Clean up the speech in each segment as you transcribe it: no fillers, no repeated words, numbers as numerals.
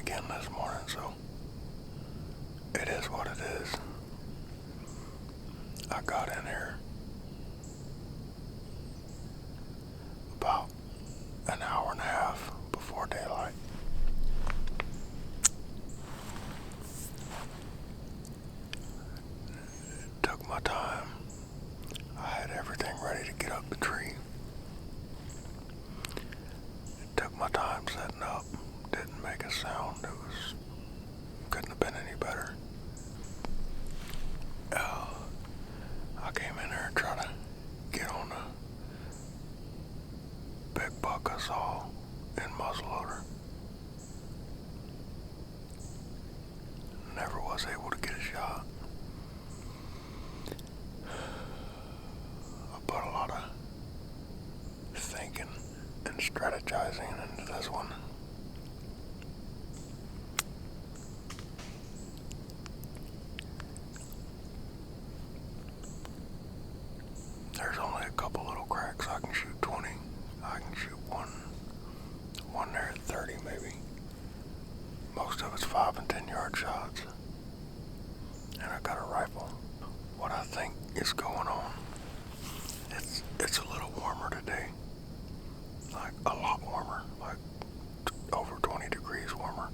again this morning, so it is what it is. I got in here about an hour and a half before daylight. Took my time. I had everything ready to get up the tree. Took my time setting up. Didn't make a sound. Couldn't have been any better. I came in there and tried to get on the big buck I saw in muzzleloader. Never was able to get a shot. I put a lot of thinking and strategizing into this one. There's only a couple little cracks. I can shoot 20. I can shoot one there at 30 maybe. Most of it's 5 and 10 yard shots. And I got a rifle. What I think is going on, it's a little warmer today. Like a lot warmer, like over 20 degrees warmer.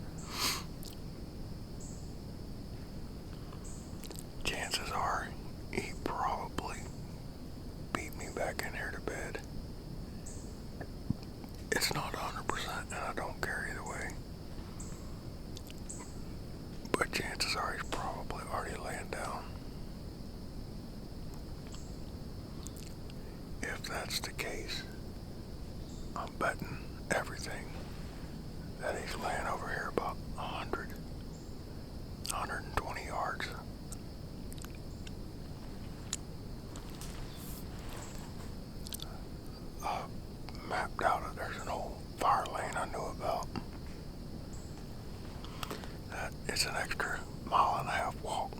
Chances are he probably beat me back in here to bed. It's not 100% and I don't care either way. But chances are he's probably already laying down. If that's the case, I'm betting everything that he's laying over here about 120 yards. Mapped out it. There's an old fire lane I knew about. It's an extra 1.5 mile walk.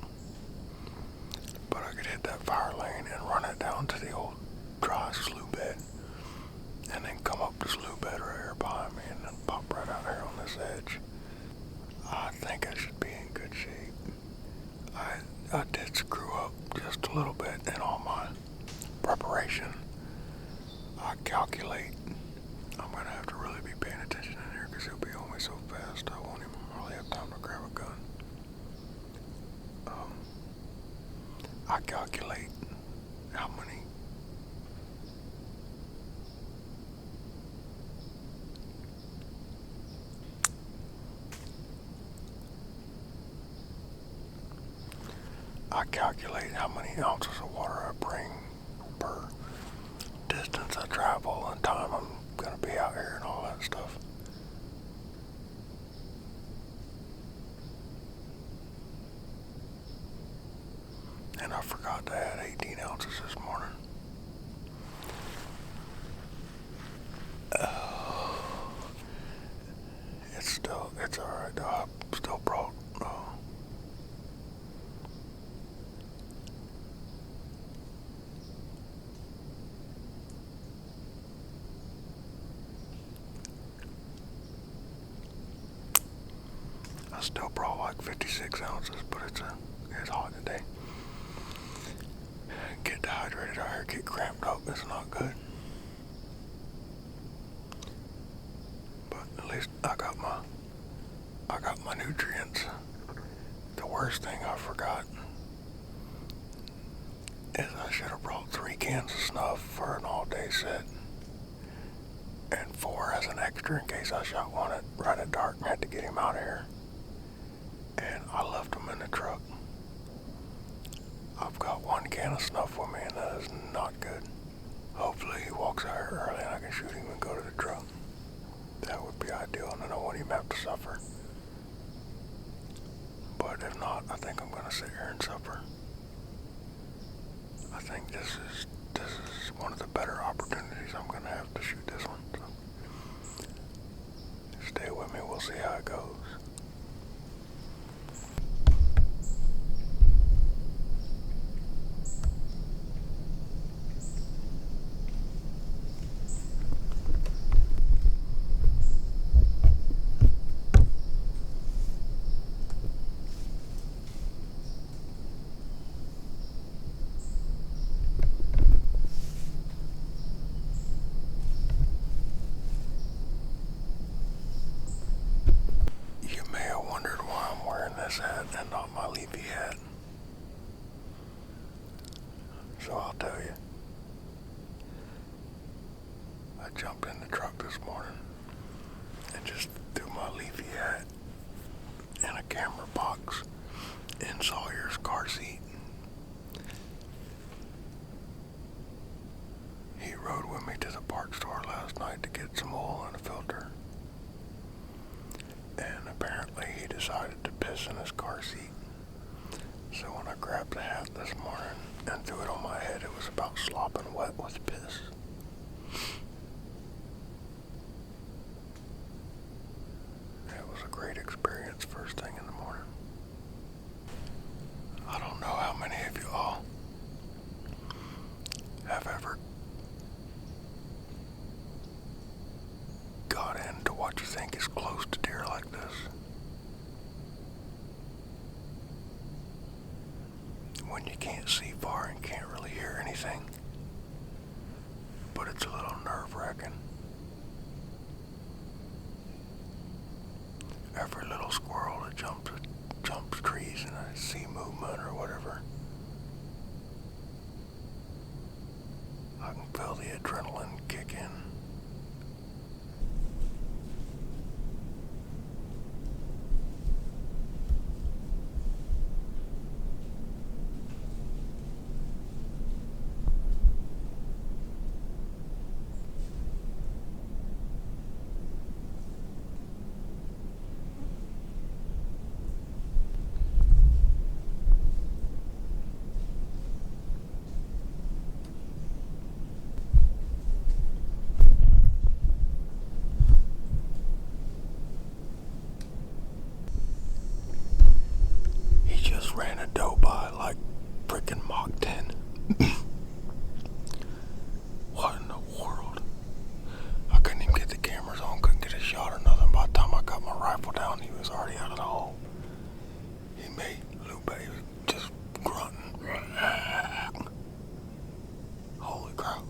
But I could hit that fire lane and run it down to the old dry slough bed. And then come up the slough bed right here behind me and then pop right out here on this edge. I think I should be in good shape. I did screw up just a little bit in all my preparation. I calculate I'm going to have to really be paying attention in here because he'll be on me so fast I won't even really have time to grab a gun. I calculate how many ounces of water I bring per distance I travel and time I'm going to be out here and all that stuff. And I forgot to add 18 ounces this morning. It's alright though. I still brought like 56 ounces, but it's hot today. Get dehydrated out here, get cramped up, it's not good. But at least I got my nutrients. The worst thing I forgot is I should have brought 3 cans of snuff for an all-day set. And 4 as an extra in case I shot one right at dark and had to get him out of here. And I left him in the truck. I've got 1 can of snuff with me and that is not good. Hopefully he walks out here early and I can shoot him and go to the truck. That would be ideal and I don't want him to have to suffer. But if not, I think I'm going to sit here and suffer. I think this is one of the better opportunities I'm going to have to shoot this one. So stay with me, we'll see how it goes. ass hat and not my leafy hat. So I'll tell you, I jumped in the truck this morning and just threw my leafy hat and a camera box in Sawyer's car seat. He rode with me to the parts store last night to get some oil and a filter. And apparently he decided to piss in his car seat. So when I grabbed the hat this morning and threw it on my head, it was about slopping wet with piss. It was a great experience first thing in the morning. I don't know how many of you all have ever got into what you think is close to deer like this. When you can't see far and can't really hear anything, but it's a little nerve-wracking. Every little squirrel that jumps trees and I see movement or whatever, I can feel the adrenaline kick in. Ran a doe by like freaking Mach 10. What in the world? I couldn't even get the cameras on, couldn't get a shot or nothing. By the time I got my rifle down, he was already out of the hole. He made Lupe, he was just grunting. Holy crap.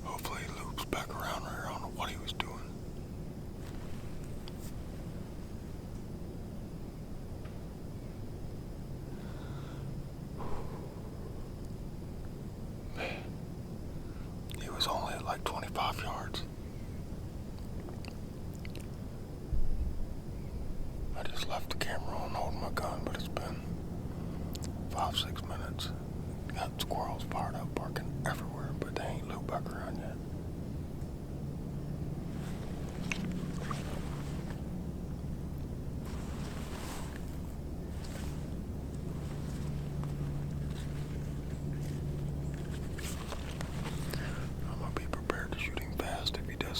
Hopefully he loops back around here. I don't know what he was doing. Was only at like 25 yards. I just left the camera on holding my gun, but it's been 5-6 minutes. Got squirrels fired up barking everywhere, but they ain't looped back around yet.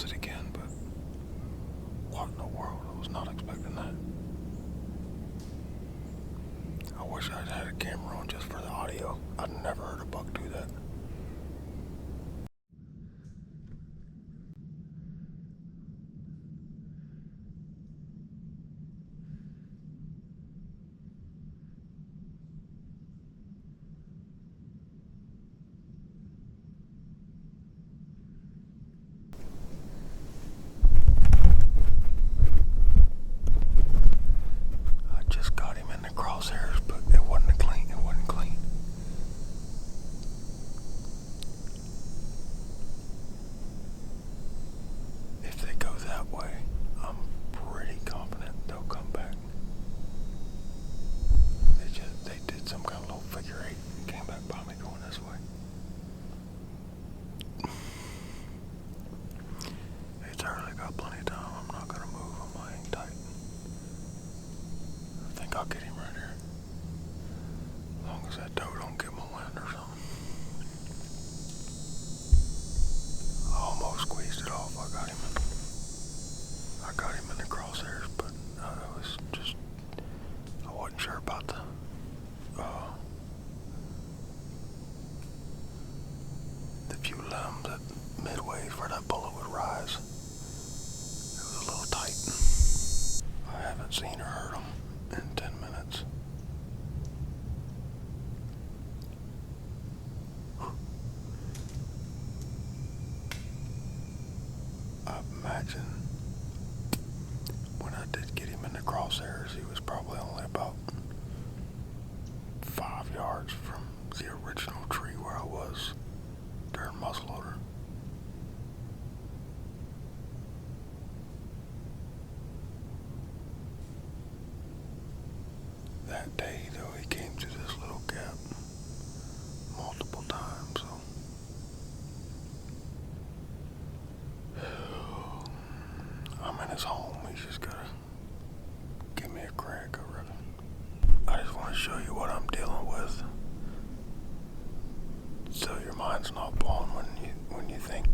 It again, but what in the world? I was not expecting that. I wish I'd had a camera on just for the audio. I'd never heard a buck do that. Crosshairs, but it wasn't clean. If they go that way, I'm pretty confident they'll come back. They did some kind of little figure eight and came back by me going this way. It's early, got plenty of time. I'm not gonna move. I'm laying tight. I think I'll get him right here. As long as that doe don't get my wind or something. I almost squeezed it off. I got him in the crosshairs, but it was just, I wasn't sure about the few limbs that midway where that bullet would rise. It was a little tight. I haven't seen or heard him in 10 minutes. I imagine when I did get him in the the crosshairs, he was probably only about 5 yards from the original tree where I was during muzzleloader. That day, though, he came through this little gap multiple times, so I'm in his home. He's just gotta give me a crack, I reckon. I just want to show you what I'm dealing with, so your mind's not blown when you think,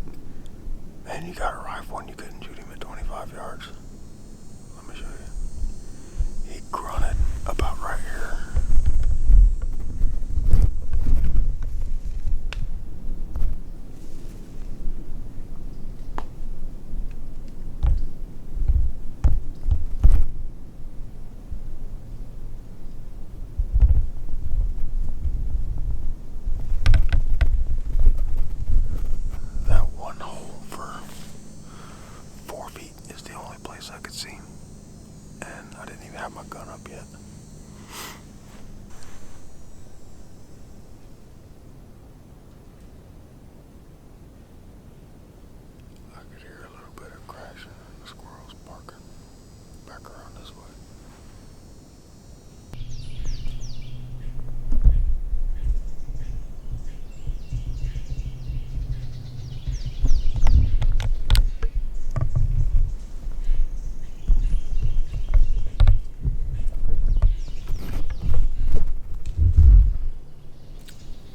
man, you got a rifle and you couldn't shoot him at 25 yards. Let me show you. He grunted about right here. That one hole for 4 feet is the only place I could see him. And I didn't even have my gun up yet. I could hear a little bit of crashing and the squirrels barking back around this way.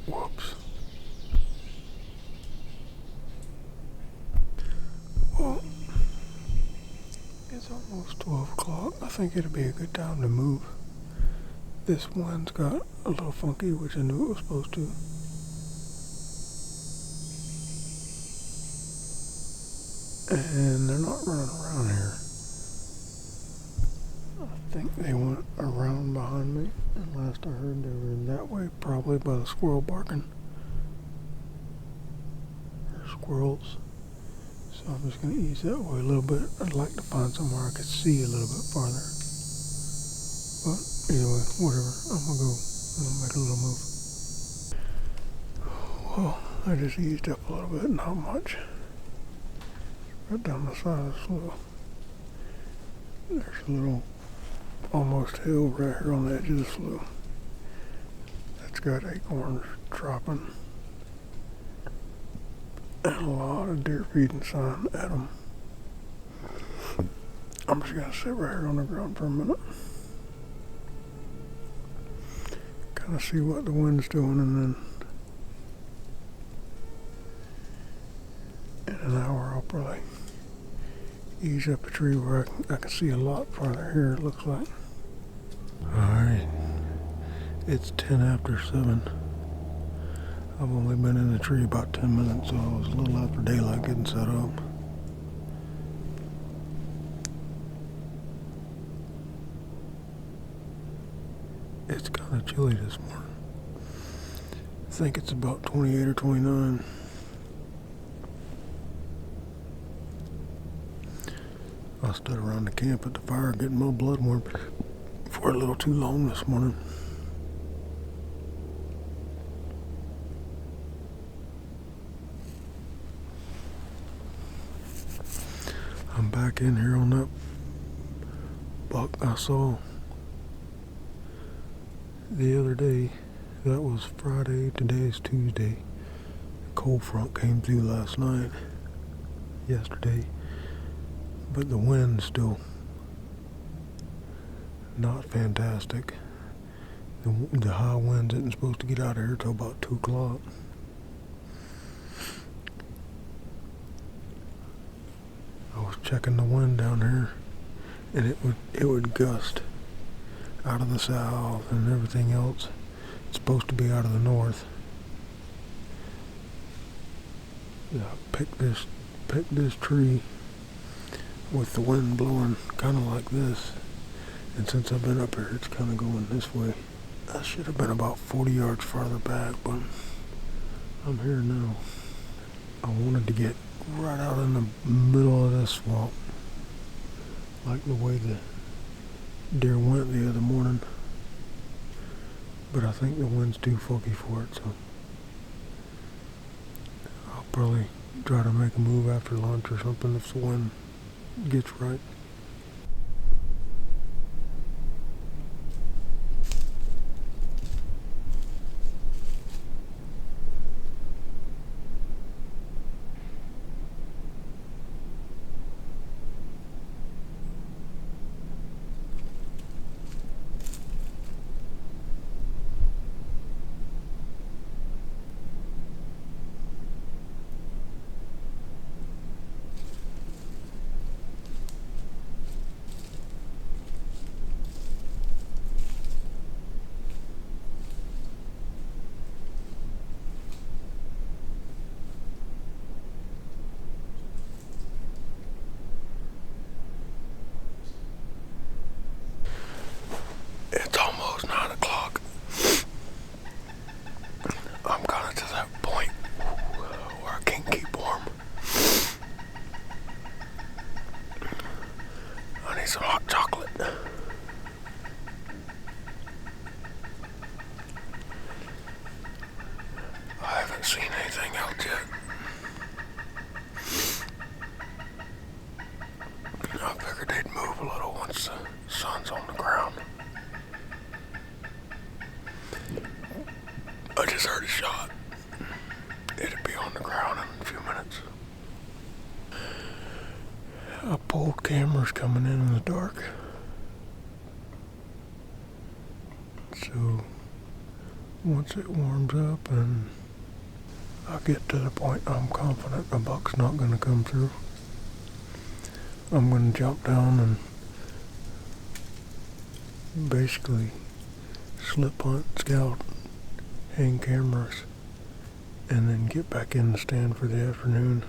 Whoops. Well, it's almost 12 o'clock. I think it'd be a good time to move. This wind's got a little funky, which I knew it was supposed to. And they're not running around here. I think they went around behind me, and last I heard they were that way, probably by the squirrel barking. Or squirrels. So I'm just going to ease that way a little bit. I'd like to find somewhere I could see a little bit farther. But either way, whatever. I'm going to go and make a little move. Well, I just eased up a little bit, not much. Right down the side of the slough. There's a little almost hill right here on the edge of the slough. That's got acorns dropping. And a lot of deer feeding sign at them. I'm just going to sit right here on the ground for a minute. Kind of see what the wind's doing, and then in an hour I'll probably ease up a tree where I can see a lot farther here, it looks like. Alright, it's 10 after 7. I've only been in the tree about 10 minutes, so I was a little after daylight getting set up. It's kind of chilly this morning. I think it's about 28 or 29. I stood around the camp at the fire getting my blood warm for a little too long this morning. I'm back in here on that buck I saw the other day. That was Friday, today's Tuesday. A cold front came through last night, yesterday, but the wind's still not fantastic. The high winds isn't supposed to get out of here till about 2 o'clock. I was checking the wind down here, and it would gust out of the south and everything else. It's supposed to be out of the north. Yeah, I picked this tree with the wind blowing kind of like this, and since I've been up here, it's kind of going this way. I should have been about 40 yards farther back, but I'm here now. I wanted to get right out in the middle of this swamp, like the way deer went the other morning, but I think the wind's too foggy for it, so I'll probably try to make a move after lunch or something if the wind gets right. It's almost 9 o'clock. I'm kind of to that point where I can't keep warm. I need some hot chocolate. I haven't seen anything else yet. I figured they'd move a little once the sun's on the ground. I just heard a shot. It'd be on the ground in a few minutes. I pulled cameras coming in the dark. So once it warms up and I get to the point I'm confident a buck's not going to come through, I'm going to jump down and basically slip hunt, scout, hang cameras, and then get back in the stand for the afternoon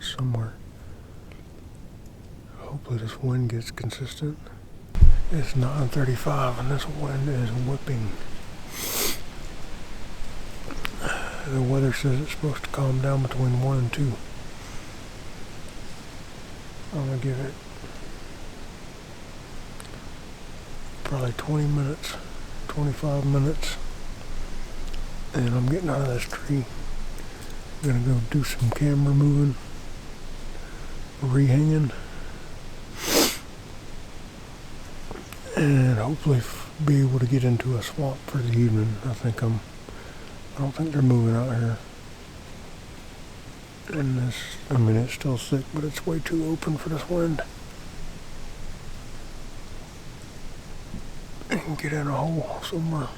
somewhere. Hopefully this wind gets consistent. It's 9:35 and this wind is whipping. The weather says it's supposed to calm down between 1 and 2. I'm going to give it probably 20 minutes, 25 minutes, and I'm getting out of this tree. I'm going to go do some camera moving, rehanging, and hopefully be able to get into a swamp for the evening. I don't think they're moving out here. And it's still thick, but it's way too open for this wind. And get in a hole somewhere.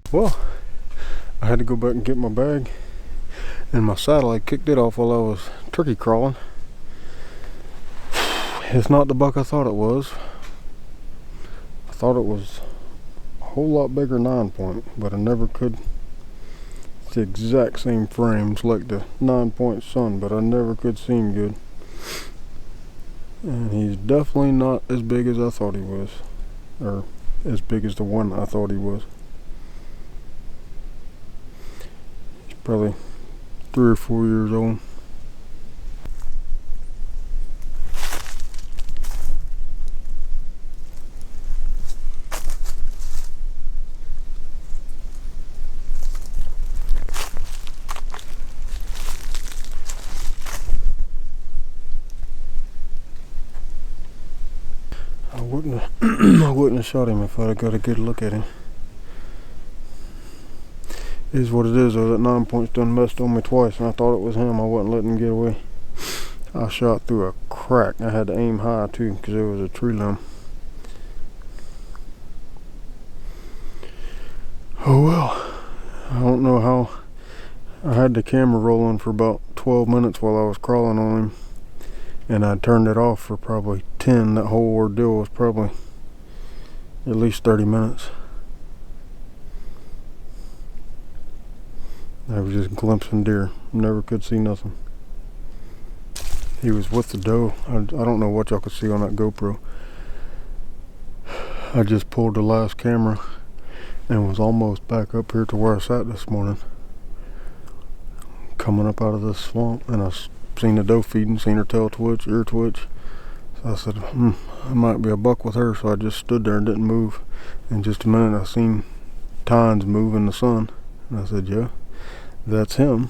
Well, I had to go back and get my bag and my saddle. I kicked it off while I was turkey crawling. It's not the buck I thought it was. I thought it was a whole lot bigger 9-point, but I never could. It's the exact same frames like the 9-point son, but I never could see him good. And he's definitely not as big as I thought he was, or as big as the one I thought he was. He's probably 3 or 4 years old. I wouldn't have shot him if I'd have got a good look at him. It is what it is though. That 9-point's done messed on me twice, and I thought it was him. I wasn't letting him get away. I shot through a crack. I had to aim high too because there was a tree limb. Oh well. I don't know how. I had the camera rolling for about 12 minutes while I was crawling on him, and I turned it off for probably 10. That whole ordeal was probably at least 30 minutes. I was just glimpsing deer. Never could see nothing. He was with the doe. I don't know what y'all could see on that GoPro. I just pulled the last camera and was almost back up here to where I sat this morning, coming up out of this swamp, and I seen the doe feeding, seen her tail twitch, ear twitch. So I said, I might be a buck with her, so I just stood there and didn't move. In just a minute I seen tines move in the sun, and I said, yeah, that's him,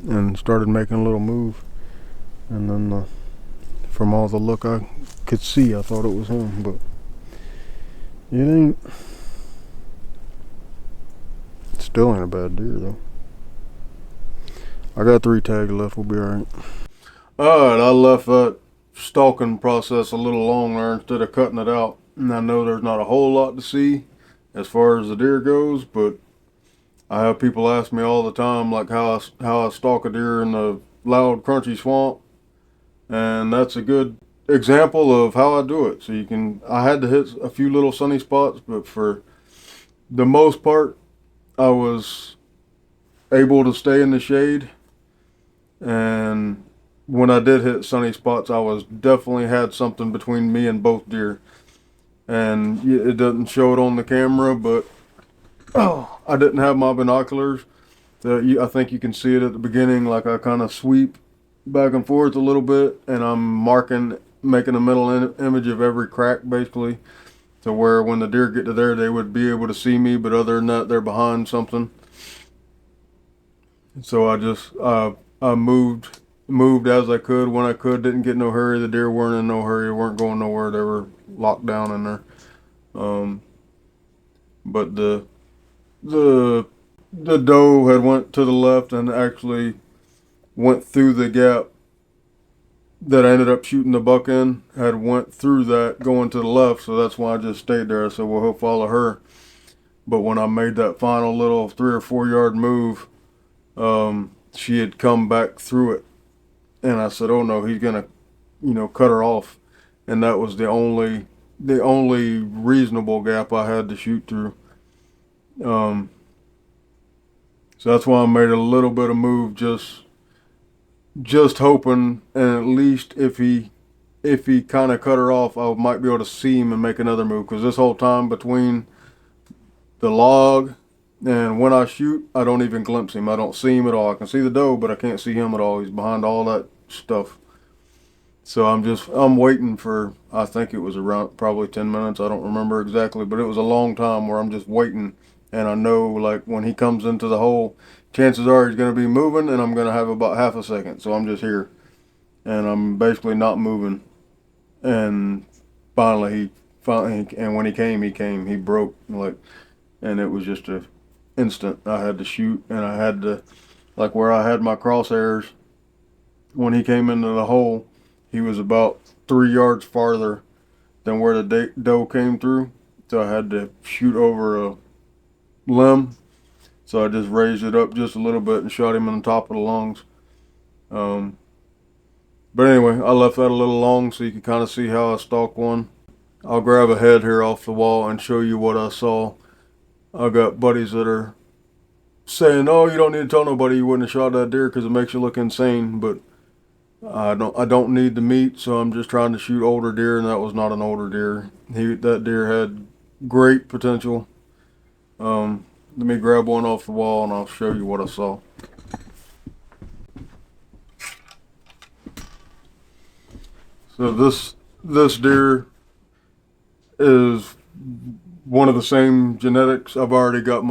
and started making a little move. And then from all the look I could see, I thought it was him, but it ain't. Still ain't a bad deer though. I got 3 tags left, we'll be alright. Alright, I left that stalking process a little long there instead of cutting it out. And I know there's not a whole lot to see as far as the deer goes, but I have people ask me all the time like how I stalk a deer in the loud, crunchy swamp, and that's a good example of how I do it. So you can, I had to hit a few little sunny spots, but for the most part, I was able to stay in the shade. And when I did hit sunny spots, I was definitely had something between me and both deer. And it doesn't show it on the camera, but I didn't have my binoculars. I think you can see it at the beginning, like I kind of sweep back and forth a little bit, and I'm marking, making a mental image of every crack, basically, to where when the deer get to there, they would be able to see me, but other than that, they're behind something. So I moved as I could when I could. Didn't get in no hurry. The deer weren't in no hurry. Weren't going nowhere. They were locked down in there. But the the doe had went to the left and actually went through the gap that I ended up shooting the buck in. Had went through that going to the left, so that's why I just stayed there. I said, well, he'll follow her. But when I made that final little 3 or 4 yard move, she had come back through it, and I said, oh no, he's gonna, cut her off. And that was the only reasonable gap I had to shoot through. So that's why I made a little bit of move, just hoping, and at least if he kind of cut her off, I might be able to see him and make another move. Because this whole time between the log and when I shoot, I don't even glimpse him. I don't see him at all. I can see the doe, but I can't see him at all. He's behind all that stuff. So I'm waiting for, I think it was around probably 10 minutes. I don't remember exactly, but it was a long time where I'm just waiting. And I know, like, when he comes into the hole, chances are he's going to be moving, and I'm going to have about half a second. So I'm just here, and I'm basically not moving. And finally, and when he came, he broke, like, and it was just a instant. I had to shoot, and I had to, like, where I had my crosshairs, when he came into the hole, he was about 3 yards farther than where the doe came through. So I had to shoot over a limb. So I just raised it up just a little bit and shot him in the top of the lungs. But anyway, I left that a little long so you can kind of see how I stalk one. I'll grab a head here off the wall and show you what I saw. I got buddies that are saying, "Oh, you don't need to tell nobody you wouldn't have shot that deer because it makes you look insane." But I don't need the meat, so I'm just trying to shoot older deer, and that was not an older deer. That deer had great potential. Let me grab one off the wall and I'll show you what I saw. So this deer is one of the same genetics. I've already got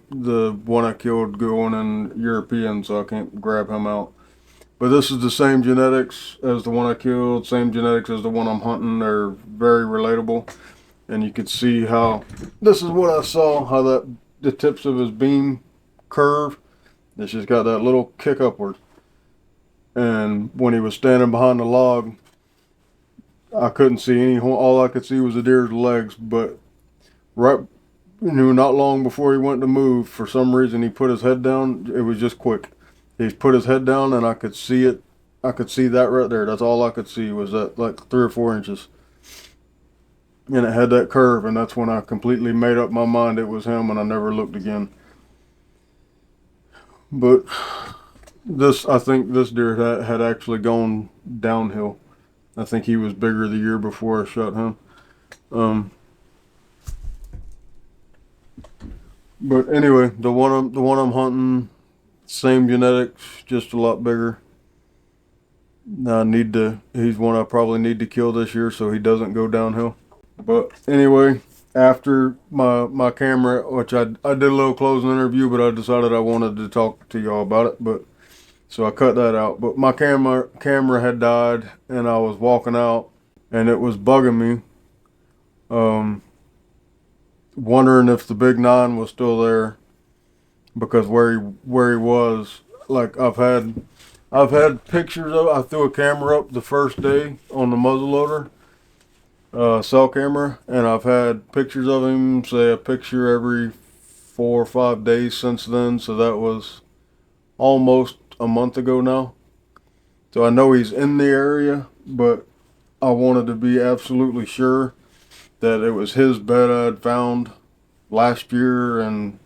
the one I killed going in European, so I can't grab him out. But this is the same genetics as the one I killed, same genetics as the one I'm hunting. They're very relatable. And you could see how, this is what I saw, how the tips of his beam curve. It's just got that little kick upward. And when he was standing behind the log, I couldn't see all I could see was the deer's legs. But right, not long before he went to move, for some reason he put his head down. It was just quick. He put his head down and I could see it. I could see that right there. That's all I could see was that, like, 3 or 4 inches. And it had that curve, and that's when I completely made up my mind it was him, and I never looked again. But I think this deer had actually gone downhill. I think he was bigger the year before I shot him. But anyway, the one I'm hunting, same genetics, just a lot bigger. He's one I probably need to kill this year so he doesn't go downhill. But anyway, after my camera, which I did a little closing interview, but I decided I wanted to talk to y'all about it, but so I cut that out. But my camera had died, and I was walking out, and it was bugging me, wondering if the big 9 was still there, because where he was, like, I've had pictures of. I threw a camera up the first day on the muzzleloader. Cell camera, and I've had pictures of him, say a picture every 4 or 5 days since then, so that was almost a month ago now. So I know he's in the area, but I wanted to be absolutely sure that it was his bed I'd found last year, and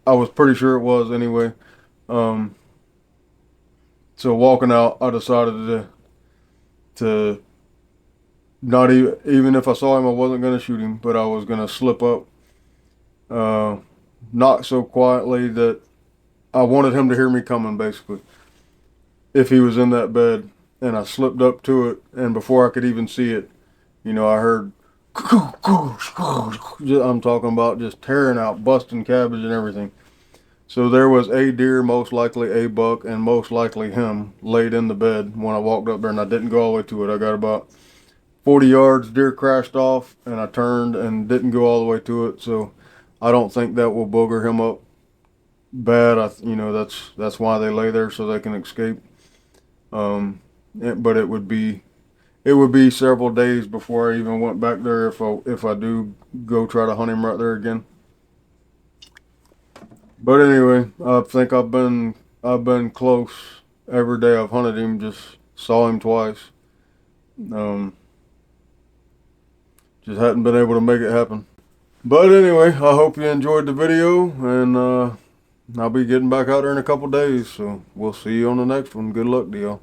I was pretty sure it was anyway. Um, so walking out, I decided to not even if I saw him, I wasn't gonna shoot him, but I was gonna slip up, not so quietly that I wanted him to hear me coming, basically. If he was in that bed, and I slipped up to it, and before I could even see it, I heard. I'm talking about just tearing out, busting cabbage and everything. So there was a deer, most likely a buck, and most likely him laid in the bed when I walked up there, and I didn't go all the way to it. I got about 40 yards, deer crashed off, and I turned and didn't go all the way to it. So I don't think that will booger him up bad. That's why they lay there, so they can escape. But it would be several days before I even went back there if I do go try to hunt him right there again. But anyway, I think I've been close every day I've hunted him. Just saw him twice. Just hadn't been able to make it happen. But anyway, I hope you enjoyed the video, and I'll be getting back out there in a couple days. So we'll see you on the next one. Good luck to y'all.